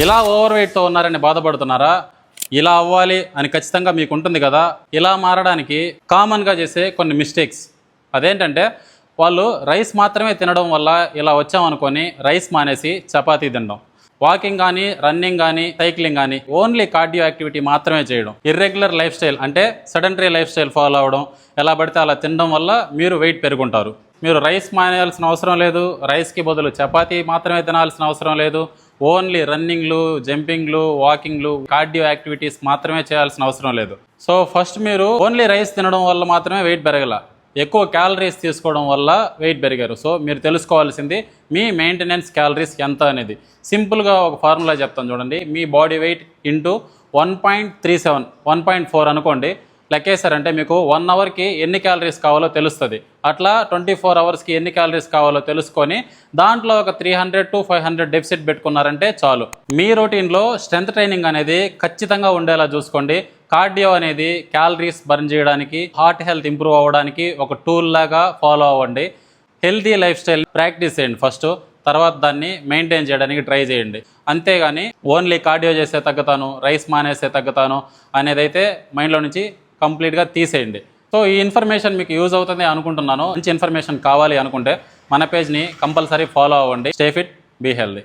ఇలా ఓవర్ వెయిట్తో ఉన్నారని బాధపడుతున్నారా? ఇలా అవ్వాలి అని ఖచ్చితంగా మీకు ఉంటుంది కదా. ఇలా మారడానికి కామన్గా చేసే కొన్ని మిస్టేక్స్ అదేంటంటే, వాళ్ళు రైస్ మాత్రమే తినడం వల్ల ఇలా వచ్చామనుకొని రైస్ మానేసి చపాతీ తినడం, వాకింగ్ కానీ, రన్నింగ్ కానీ, సైక్లింగ్ కానీ ఓన్లీ కార్డియో యాక్టివిటీ మాత్రమే చేయడం, ఇర్రెగ్యులర్ లైఫ్ స్టైల్ అంటే సెడెంటరీ లైఫ్ స్టైల్ ఫాలో అవ్వడం, ఎలా పడితే అలా తినడం వల్ల మీరు వెయిట్ పెరుగుంటారు. మీరు రైస్ మానేయాల్సిన అవసరం లేదు, రైస్కి బదులు చపాతీ మాత్రమే తినాల్సిన అవసరం లేదు, ఓన్లీ రన్నింగ్లు, జంపింగ్లు, వాకింగ్లు, కార్డియో యాక్టివిటీస్ మాత్రమే చేయాల్సిన అవసరం లేదు. సో ఫస్ట్ మీరు ఓన్లీ రైస్ తినడం వల్ల మాత్రమే వెయిట్ పెరగల, ఎక్కువ క్యాలరీస్ తీసుకోవడం వల్ల వెయిట్ పెరిగారు. సో మీరు తెలుసుకోవాల్సింది మీ మెయింటెనెన్స్ క్యాలరీస్ ఎంత అనేది. సింపుల్గా ఒక ఫార్ములా చెప్తాను చూడండి. మీ బాడీ వెయిట్ ఇంటూ 1.37, 1.4 అనుకోండి. లెక్కేశారంటే మీకు 1 అవర్కి ఎన్ని క్యాలరీస్ కావాలో తెలుస్తుంది. అట్లా 24 అవర్స్కి ఎన్ని క్యాలరీస్ కావాలో తెలుసుకొని దాంట్లో ఒక 300 to 500 డెఫిసిట్ పెట్టుకున్నారంటే చాలు. మీ రొటీన్లో స్ట్రెంత్ ట్రైనింగ్ అనేది ఖచ్చితంగా ఉండేలా చూసుకోండి. కార్డియో అనేది క్యాలరీస్ బర్న్ చేయడానికి, హార్ట్ హెల్త్ ఇంప్రూవ్ అవ్వడానికి ఒక టూల్ లాగా ఫాలో అవ్వండి. హెల్తీ లైఫ్ స్టైల్ ప్రాక్టీస్ చేయండి ఫస్ట్, తర్వాత దాన్ని మెయింటైన్ చేయడానికి ట్రై చేయండి. అంతేగాని ఓన్లీ కార్డియో చేసే తగ్గుతాను, రైస్ మానేసే తగ్గుతాను అనేదైతే మైండ్లో నుంచి కంప్లీట్గా తీసేయండి. సో ఈ ఇన్ఫర్మేషన్ మీకు యూజ్ అవుతుంది అనుకుంటున్నాను. మంచి ఇన్ఫర్మేషన్ కావాలి అనుకుంటే మన పేజ్ని కంపల్సరీ ఫాలో అవ్వండి. Stay fit, be healthy.